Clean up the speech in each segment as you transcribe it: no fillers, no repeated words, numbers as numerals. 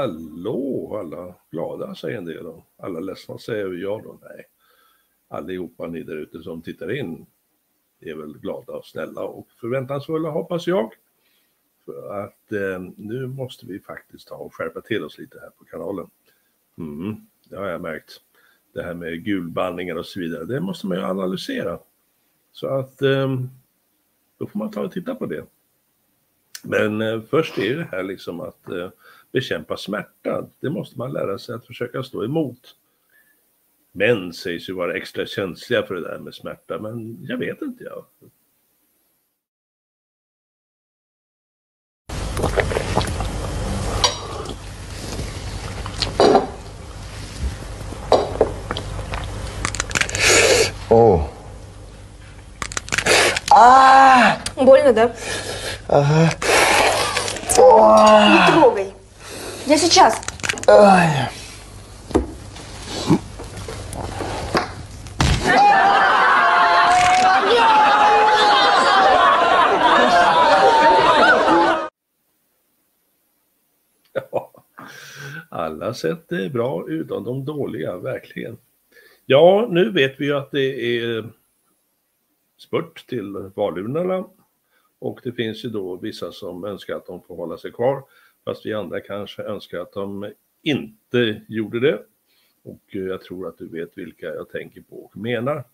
Hallå, alla glada säger en del och alla ledsna säger jag då. Nej, allihopa ni där ute som tittar in är väl glada och snälla och förväntansfulla hoppas jag. För att nu måste vi faktiskt ta och skärpa till oss lite här på kanalen. Det har jag märkt. Det här med gulbanningar och så vidare, det måste man ju analysera. Så att då får man ta och titta på det. Men först är det här liksom att bekämpa smärta. Det måste man lära sig att försöka stå emot. Män sägs ju vara extra känsliga för det där med smärta, men jag vet inte jag. Больно, да? Ага. Не трогай. Я сейчас. Ja, alla sätt är bra utan de dåliga, verkligen. Ja, nu vet vi ju att det är spurt till valurnorna och det finns ju då vissa som önskar att de får hålla sig kvar fast vi andra kanske önskar att de inte gjorde det och jag tror att du vet vilka jag tänker på och menar.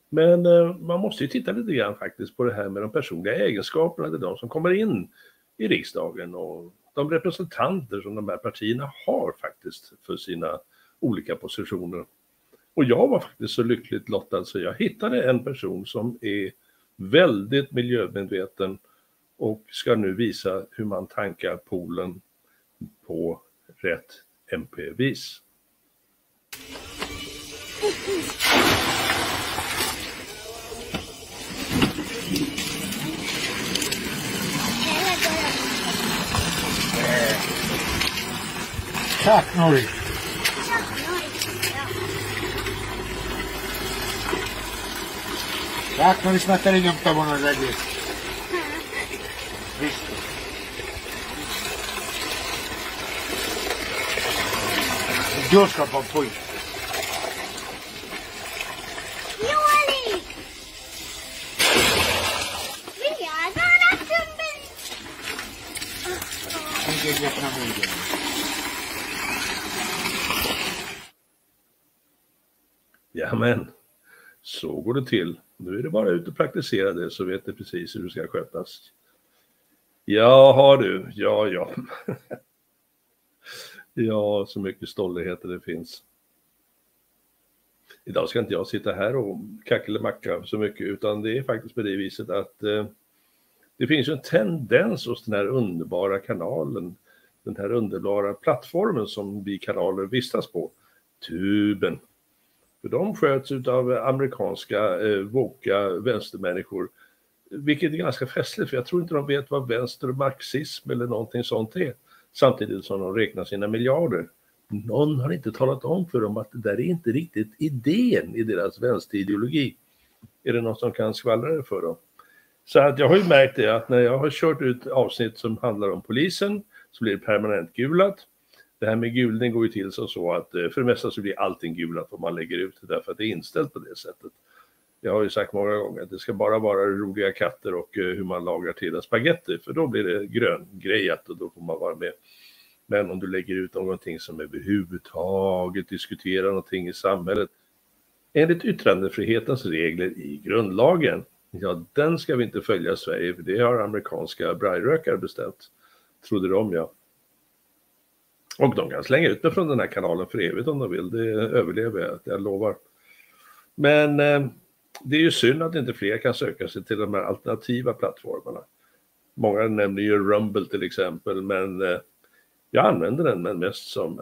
Men man måste ju titta lite grann faktiskt på det här med de personliga egenskaperna, det är de som kommer in i riksdagen och de representanter som de här partierna har faktiskt för sina olika positioner. Och jag var faktiskt så lyckligt lottad så jag hittade en person som är väldigt miljömedveten och ska nu visa hur man tankar poolen på rätt MP-vis. Tack Norri. Tack Norri, smättar in upp på någon lägger. Visst. Du ska på poj. Joali! Fria, några tuben! Tänker jag på mig. Jamen, så går det till. Nu är det bara ut och praktisera det så vet du precis hur det ska skötas. Jaha du, ja. Ja, så mycket stolligheter det finns. Idag ska inte jag sitta här och kackelemacka så mycket utan det är faktiskt på det viset att det finns ju en tendens hos den här underbara kanalen, den här underbara plattformen som vi kanaler vistas på, tuben. För de sköts av amerikanska voka vänstermänniskor, vilket är ganska festligt för jag tror inte de vet vad vänstermarxism eller någonting sånt är, samtidigt som de räknar sina miljarder. Någon har inte talat om för dem att det där är inte riktigt idén i deras vänsterideologi. Är det någon som kan skvallra det för dem? Så att jag har ju märkt det att när jag har kört ut avsnitt som handlar om polisen så blir det permanent gulat. Det här med gulning går ju till så att för det mesta så blir allting gulat om man lägger ut det därför att det är inställt på det sättet. Jag har ju sagt många gånger att det ska bara vara roliga katter och hur man lagar till spaghetti för då blir det gröngrejat och då får man vara med. Men om du lägger ut någonting som överhuvudtaget diskuterar någonting i samhället enligt yttrandefrihetens regler i grundlagen, ja den ska vi inte följa i Sverige för det har amerikanska brajrökare bestämt. Trodde de ja. Och de kan slänga ut mig från den här kanalen för evigt om de vill. Det överlever jag lovar. Men det är ju synd att inte fler kan söka sig till de här alternativa plattformarna. Många nämner ju Rumble till exempel. Men jag använder den men mest som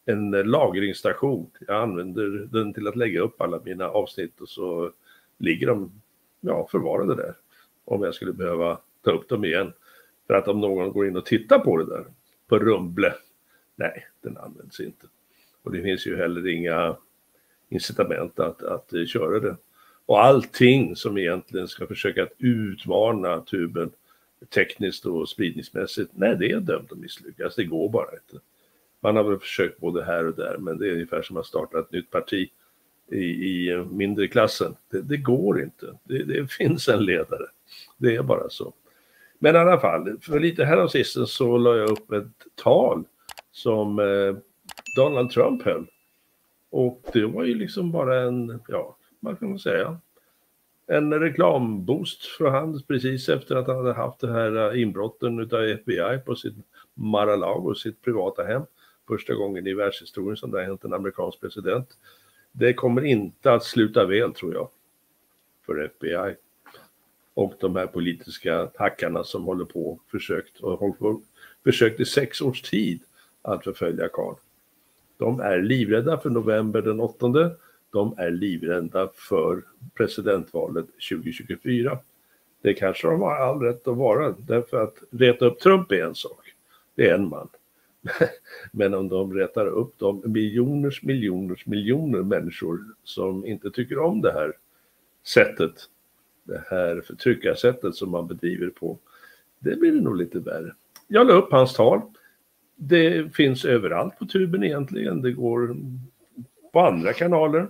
en lagringsstation. Jag använder den till att lägga upp alla mina avsnitt och så ligger de förvarade där. Om jag skulle behöva ta upp dem igen. För att om någon går in och tittar på det där. På Rumble. Nej, den används inte. Och det finns ju heller inga incitament att köra det. Och allting som egentligen ska försöka att utmana tuben tekniskt och spridningsmässigt. Nej, det är dömt att misslyckas. Det går bara inte. Man har väl försökt både här och där, men det är ungefär som att starta ett nytt parti i mindre klassen. Det går inte. Det finns en ledare. Det är bara så. Men i alla fall, för lite här och sisten så la jag upp ett tal som Donald Trump höll. Och det var ju liksom bara en, ja, vad kan man säga, en reklamboost för han precis efter att han hade haft det här inbrotten utav FBI på sitt Mar-a-Lago, sitt privata hem. Första gången i världshistorien som det har hänt en amerikansk president. Det kommer inte att sluta väl, tror jag, för FBI. Och de här politiska hackarna som håller på försökt i 6 års tid att förfölja Karl. De är livrädda för november den 8. De är livrädda för presidentvalet 2024. Det kanske de har all rätt att vara, därför att reta upp Trump är en sak. Det är en man. Men om de retar upp de miljoner människor som inte tycker om det här sättet, det här förtryckarsättet som man bedriver på, det blir det nog lite värre. Jag la upp hans tal. Det finns överallt på tuben egentligen. Det går på andra kanaler.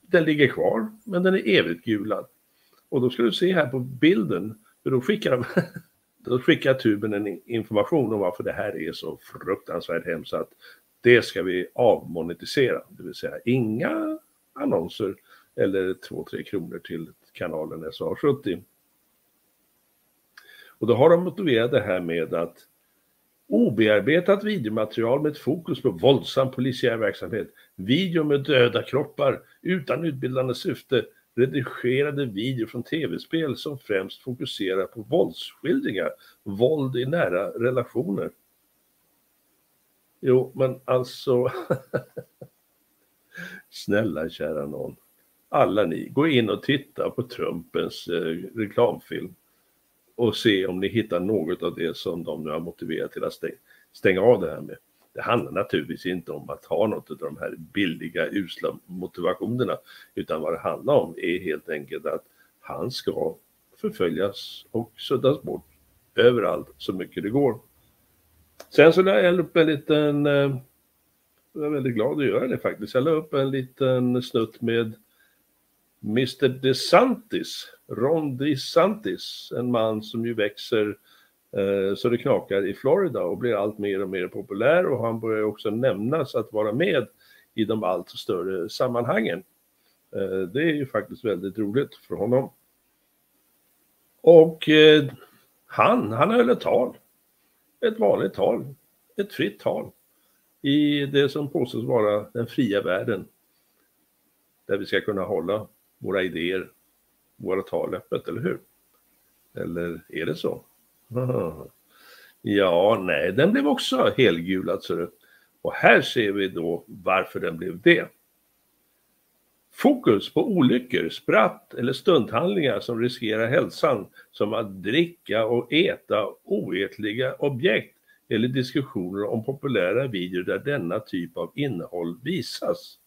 Den ligger kvar, men den är evigt gulad. Och då ska du se här på bilden, för då skickar tuben en information om varför det här är så fruktansvärt hemskt att det ska vi avmonetisera. Det vill säga inga annonser eller 2-3 kronor till kanalen SA70. Och då har de motiverat det här med att obearbetat videomaterial med ett fokus på våldsam polisiär verksamhet, video med döda kroppar utan utbildande syfte, redigerade video från tv-spel som främst fokuserar på våldsskildringar, våld i nära relationer. Jo, men alltså snälla kära någon, alla ni, gå in och titta på Trumpens reklamfilm och se om ni hittar något av det som de nu har motiverat till att stänga av det här med. Det handlar naturligtvis inte om att ha något av de här billiga, usla motivationerna, utan vad det handlar om är helt enkelt att han ska förföljas och suddas bort överallt så mycket det går. Sen så la jag upp en liten, jag är väldigt glad att göra det faktiskt, jag la upp en liten snutt med Mr. DeSantis, Ron DeSantis, en man som ju växer så det knakar i Florida och blir allt mer och mer populär, och han börjar också nämnas att vara med i de allt större sammanhangen. Det är ju faktiskt väldigt roligt för honom. Och han höll ett tal, ett vanligt tal, ett fritt tal i det som påstås vara den fria världen, där vi ska kunna hålla våra idéer, våra tal öppet, eller hur? Eller är det så? Ja, nej, den blev också helgulad, så det. Och här ser vi då varför den blev det. Fokus på olyckor, spratt eller stunthandlingar som riskerar hälsan, som att dricka och äta oätliga objekt, eller diskussioner om populära videor där denna typ av innehåll visas.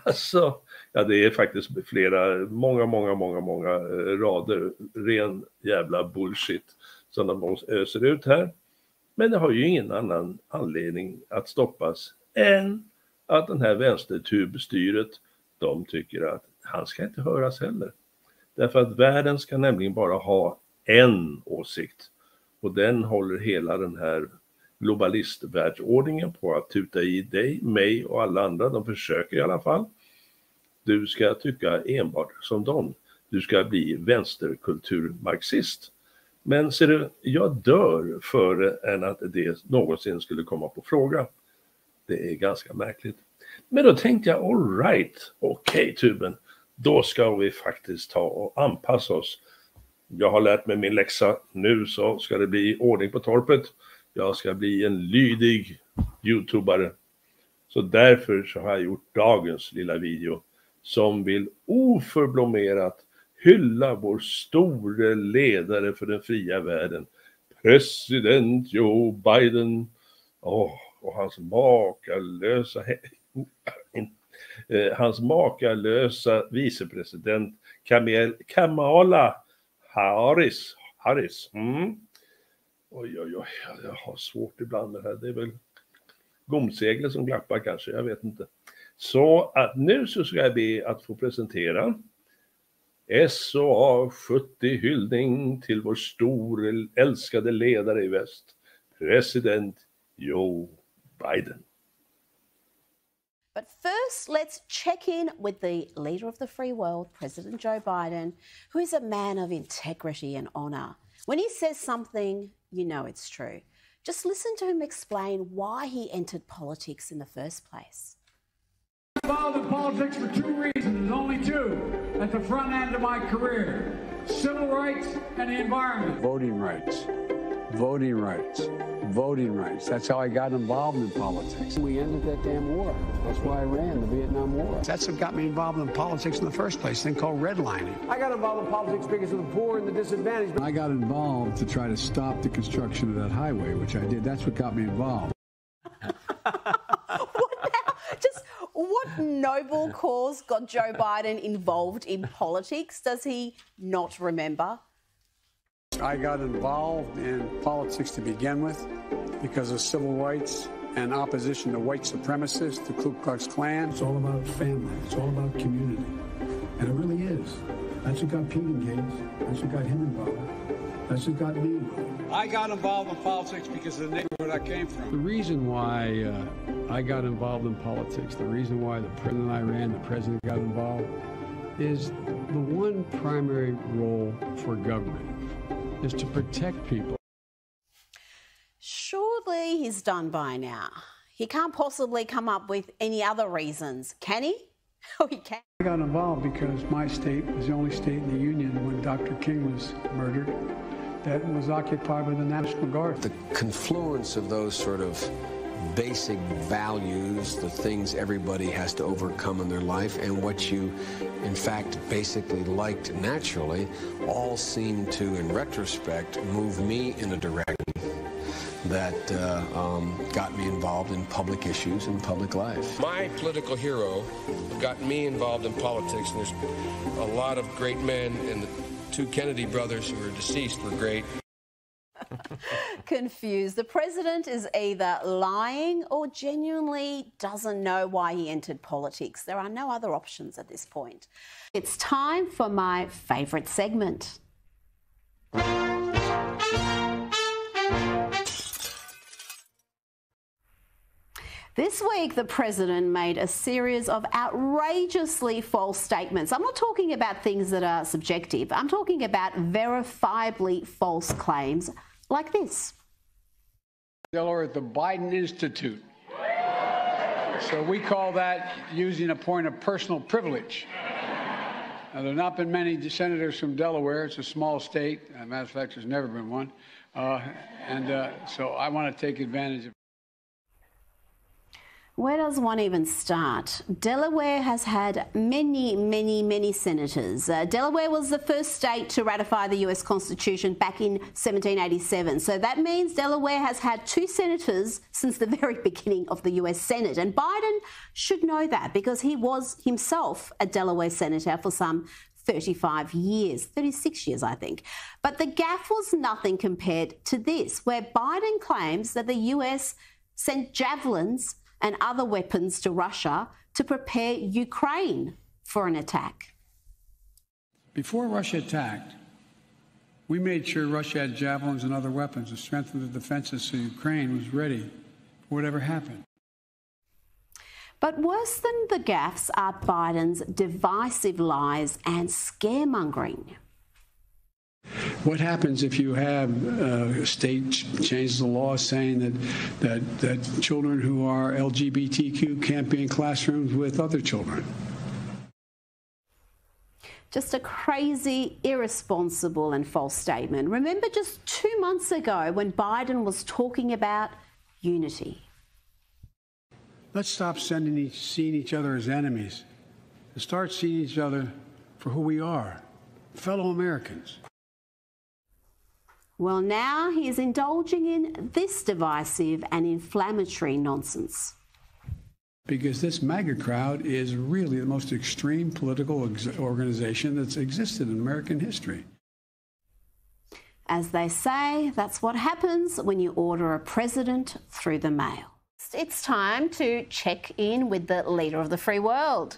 Alltså, ja, det är faktiskt många rader ren jävla bullshit som de öser ut här. Men det har ju ingen annan anledning att stoppas än att den här vänstertubstyret, de tycker att han ska inte höras heller. Därför att världen ska nämligen bara ha en åsikt, och den håller hela den här globalistvärldsordningen på att tuta i dig, mig och alla andra. De försöker i alla fall. Du ska tycka enbart som dem. Du ska bli vänsterkulturmarxist. Men ser du, jag dör före än att det någonsin skulle komma på fråga. Det är ganska märkligt. Men då tänkte jag, all right, okej, tuben, då ska vi faktiskt ta och anpassa oss. Jag har lärt mig min läxa, nu så ska det bli ordning på torpet. Jag ska bli en lydig YouTubare. Så därför så har jag gjort dagens lilla video som vill oförblommerat hylla vår store ledare för den fria världen, president Joe Biden, och hans makalösa vicepresident Kamala Harris. Oj, jag har svårt ibland med det här. Det är väl gomsegler som glappar kanske, jag vet inte. Så att nu så ska jag be att få presentera SOA 70 hyllning till vår stor älskade ledare i väst, president Joe Biden. But first, let's check in with the leader of the free world, President Joe Biden, who is a man of integrity and honour. When he says something, you know it's true. Just listen to him explain why he entered politics in the first place. I'm involved in politics for two reasons, only two, at the front end of my career. Civil rights and the environment. Voting rights. Voting rights. Voting rights. That's how I got involved in politics. We ended that damn war. That's why I ran the Vietnam War. That's what got me involved in politics in the first place, a thing called redlining. I got involved in politics because of the poor and the disadvantaged. I got involved to try to stop the construction of that highway, which I did. That's what got me involved. What noble cause got Joe Biden involved in politics? Does he not remember? I got involved in politics to begin with because of civil rights and opposition to white supremacists, the Ku Klux Klan. It's all about family. It's all about community. And it really is. That's what got Pete engaged. That's what got him involved. That's what got me involved. I got involved in politics because of the neighborhood I came from. The reason why I got involved in politics, the reason why the president I ran, the president got involved, is the one primary role for government is to protect people. Surely he's done by now. He can't possibly come up with any other reasons, can he? Oh, he can. I got involved because my state was the only state in the Union when Dr. King was murdered that was occupied by the National Guard. The confluence of those sort of basic values, the things everybody has to overcome in their life, and what you, in fact, basically liked naturally, all seem to, in retrospect, move me in a direction that got me involved in public issues and public life. My political hero got me involved in politics, and there's a lot of great men, and the two Kennedy brothers who are deceased were great. Confused. The president is either lying or genuinely doesn't know why he entered politics. There are no other options at this point. It's time for my favourite segment. This week, the president made a series of outrageously false statements. I'm not talking about things that are subjective. I'm talking about verifiably false claims like this. Delaware at the Biden Institute. So we call that using a point of personal privilege. Now, there have not been many senators from Delaware. It's a small state. As a matter of fact, there's never been one. So I want to take advantage of. Where does one even start? Delaware has had many senators. Delaware was the first state to ratify the US Constitution back in 1787. So that means Delaware has had 2 senators since the very beginning of the US Senate. And Biden should know that because he was himself a Delaware senator for some 35 years, 36 years, I think. But the gaffe was nothing compared to this, where Biden claims that the US sent javelins and other weapons to Russia to prepare Ukraine for an attack. Before Russia attacked, we made sure Russia had javelins and other weapons to strengthen the defenses so Ukraine was ready for whatever happened. But worse than the gaffes are Biden's divisive lies and scaremongering. What happens if you have a state changes the law saying that children who are LGBTQ can't be in classrooms with other children? Just a crazy, irresponsible and false statement. Remember just 2 months ago when Biden was talking about unity. Let's stop seeing each other as enemies and start seeing each other for who we are, fellow Americans. Well, now he is indulging in this divisive and inflammatory nonsense. Because this MAGA crowd is really the most extreme political organization that's existed in American history. As they say, that's what happens when you order a president through the mail. It's time to check in with the leader of the free world.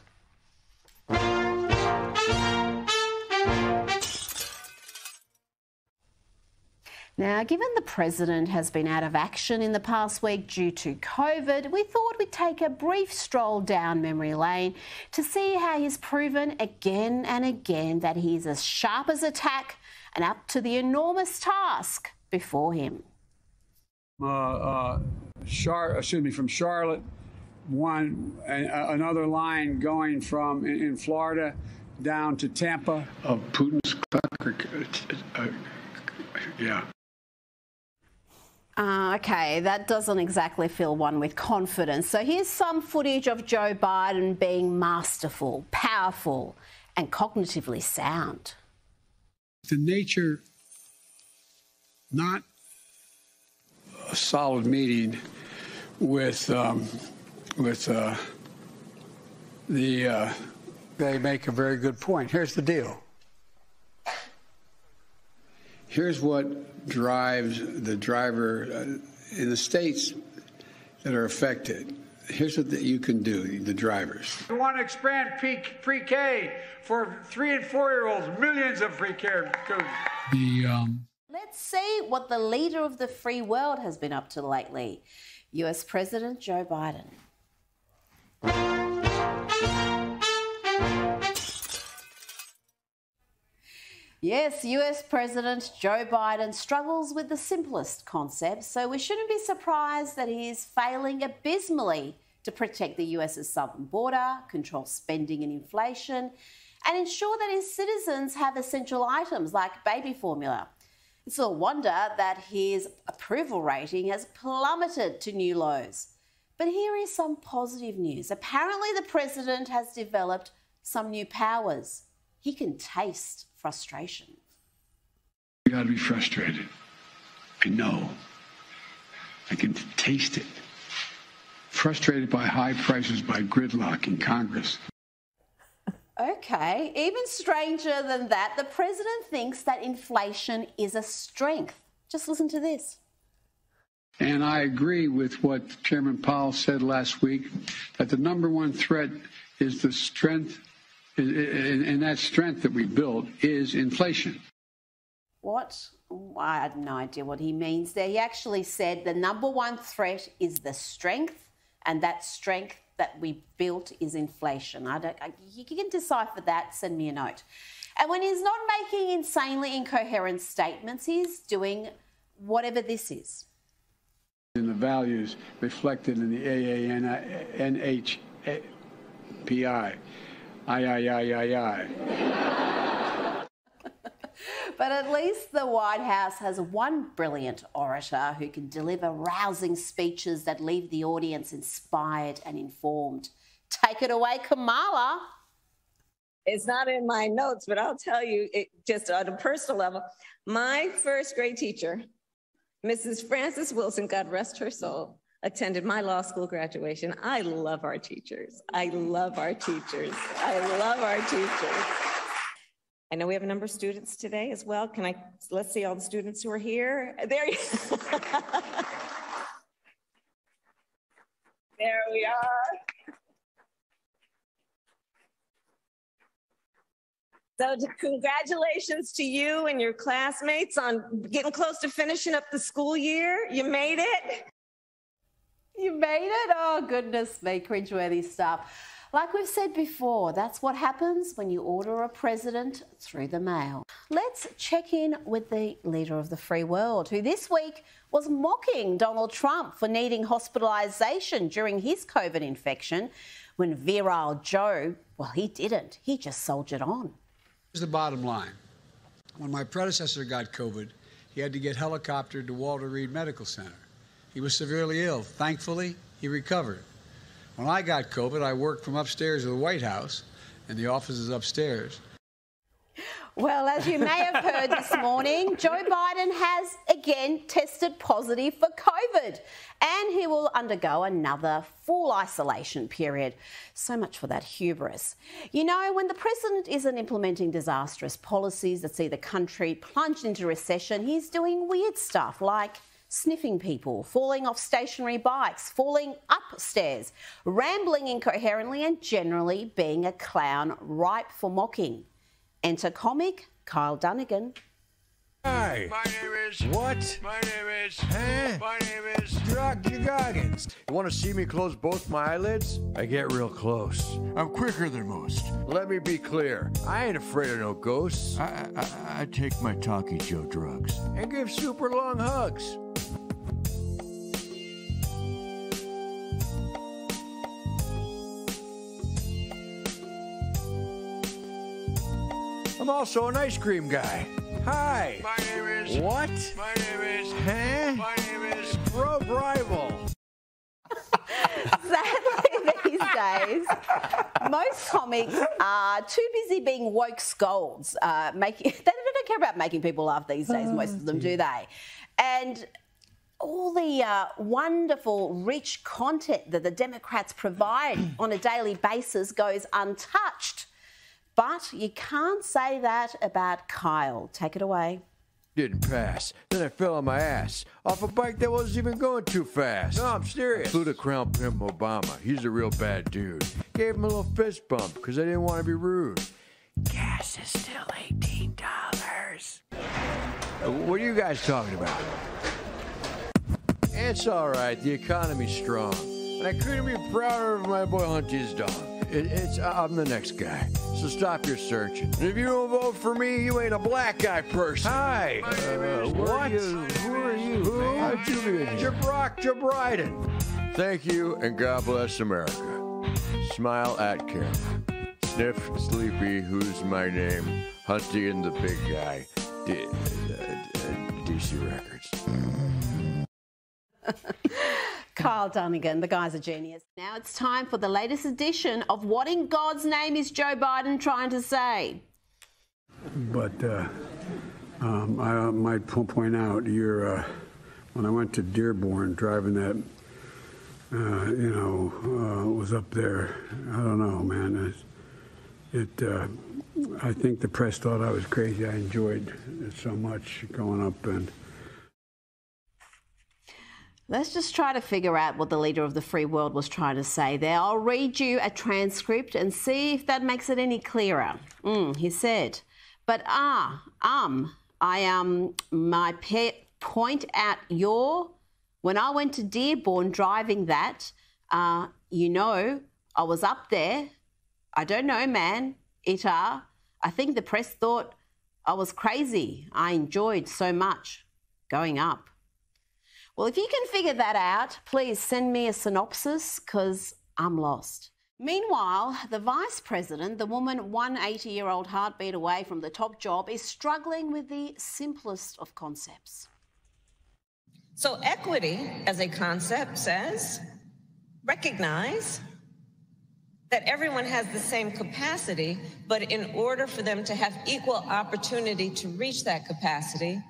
Now, given the president has been out of action in the past week due to COVID, we thought we'd take a brief stroll down memory lane to see how he's proven again and again that he's as sharp as a tack and up to the enormous task before him. From Charlotte, another line going from in Florida down to Tampa. Of Putin's yeah. Okay, that doesn't exactly fill one with confidence. So here's some footage of Joe Biden being masterful, powerful, and cognitively sound. The nature, not a solid meeting with they make a very good point. Here's the deal. Here's what drives the driver in the states that are affected. Here's what you can do, the drivers. We want to expand pre-K for 3- and 4-year-olds, millions of pre-K. Let's see what the leader of the free world has been up to lately. US President Joe Biden. Yes, US President Joe Biden struggles with the simplest concepts, so we shouldn't be surprised that he is failing abysmally to protect the US's southern border, control spending and inflation, and ensure that his citizens have essential items like baby formula. It's no wonder that his approval rating has plummeted to new lows. But here is some positive news. Apparently the president has developed some new powers. He can taste frustration. You gotta be frustrated. I know. I can taste it. Frustrated by high prices, by gridlock in Congress. Okay, even stranger than that, the president thinks that inflation is a strength. Just listen to this. And I agree with what Chairman Powell said last week, that the number one threat is the strength, and that strength that we built is inflation. What? I had no idea what he means there. He actually said the number one threat is the strength, and that strength that we built is inflation. You can decipher that, send me a note. And when he's not making insanely incoherent statements, he's doing whatever this is. And the values reflected in the NHPI. But at least the White House has one brilliant orator who can deliver rousing speeches that leave the audience inspired and informed. Take it away, Kamala. It's not in my notes, but I'll tell you, just on a personal level, my first grade teacher, Mrs. Frances Wilson, God rest her soul, attended my law school graduation. I love our teachers. I love our teachers. I love our teachers. I know we have a number of students today as well. Let's see all the students who are here. There we are. So congratulations to you and your classmates on getting close to finishing up the school year. You made it. You made it? Oh, goodness me, cringeworthy stuff. Like we've said before, that's what happens when you order a president through the mail. Let's check in with the leader of the free world, who this week was mocking Donald Trump for needing hospitalisation during his COVID infection, when virile Joe, well, he didn't. He just soldiered on. Here's the bottom line. When my predecessor got COVID, he had to get helicoptered to Walter Reed Medical Center. He was severely ill. Thankfully, he recovered. When I got COVID, I worked from upstairs of the White House, and the office is upstairs. Well, as you may have heard this morning, Joe Biden has again tested positive for COVID, and he will undergo another full isolation period. So much for that hubris. You know, when the president isn't implementing disastrous policies that see the country plunged into recession, he's doing weird stuff like sniffing people, falling off stationary bikes, falling upstairs, rambling incoherently, and generally being a clown ripe for mocking. Enter comic Kyle Dunnigan. Hi. My name is... What? My name is... Huh? My name is... Drug Goggins. You want to see me close both my eyelids? I get real close. I'm quicker than most. Let me be clear. I ain't afraid of no ghosts. I take my Talkie Joe drugs. And give super long hugs. I'm also an ice cream guy. Hi. My name is... What? My name is... Huh? My name is... Rival. Sadly, these days, most comics are too busy being woke scolds. They don't care about making people laugh these days, most of them, do they? And all the wonderful, rich content that the Democrats provide on a daily basis goes untouched. But you can't say that about Kyle. Take it away. Didn't pass. Then I fell on my ass off a bike that wasn't even going too fast. No, I'm serious. I flew to Crown Pimp Obama. He's a real bad dude. Gave him a little fist bump because I didn't want to be rude. Gas is still $18. What are you guys talking about? It's all right. The economy's strong. And I couldn't be prouder of my boy Hunty's dog. I'm the next guy, so stop your searching. And if you don't vote for me, you ain't a black guy person. Hi. What? Who are you? How'd you be? Jabryden. Thank you, and God bless America. Smile at camera. Sniff, Sleepy, who's my name? Hunty and the big guy. DC Records. Kyle Dunnigan, the guy's a genius. Now it's time for the latest edition of What in God's Name is Joe Biden Trying to Say? But I might point out, when I went to Dearborn, driving that, was up there. I don't know, man. I think the press thought I was crazy. I enjoyed it so much going up and. Let's just try to figure out what the leader of the free world was trying to say there. I'll read you a transcript and see if that makes it any clearer. He said, but my point out when I went to Dearborn driving that, I was up there. I don't know, man. I think the press thought I was crazy. I enjoyed so much going up. Well, if you can figure that out, please send me a synopsis because I'm lost. Meanwhile, the vice president, the woman 180-year-old heartbeat away from the top job, is struggling with the simplest of concepts. So equity as a concept says, recognize that everyone has the same capacity, but in order for them to have equal opportunity to reach that capacity,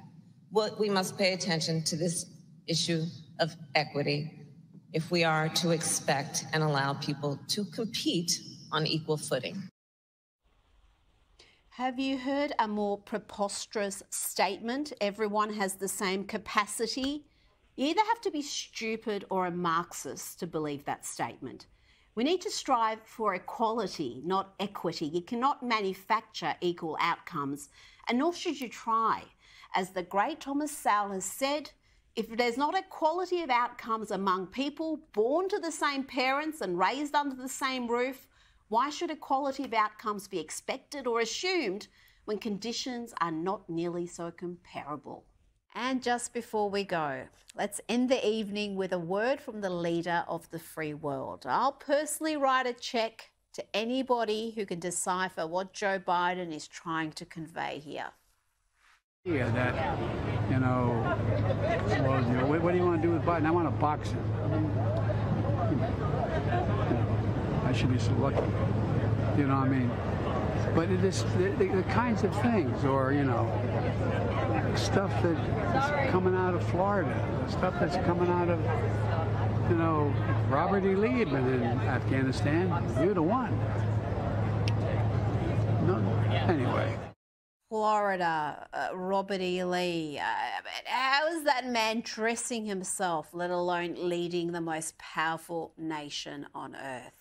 we must pay attention to this issue of equity if we are to expect and allow people to compete on equal footing. Have you heard a more preposterous statement? Everyone has the same capacity. You either have to be stupid or a Marxist to believe that statement. We need to strive for equality, not equity. You cannot manufacture equal outcomes, and nor should you try. As the great Thomas Sowell has said, if there's not equality of outcomes among people born to the same parents and raised under the same roof, why should equality of outcomes be expected or assumed when conditions are not nearly so comparable? And just before we go, let's end the evening with a word from the leader of the free world. I'll personally write a check to anybody who can decipher what Joe Biden is trying to convey here. Yeah, that, what do you want to do with Biden? I want to box him. I should be so lucky. You know what I mean? But it is the kinds of things, or, you know, stuff that's coming out of Florida, stuff that's coming out of, you know, Robert E. Lee had been in Afghanistan. You'd have won. No, anyway. Florida, Robert E. Lee. How is that man dressing himself, let alone leading the most powerful nation on earth?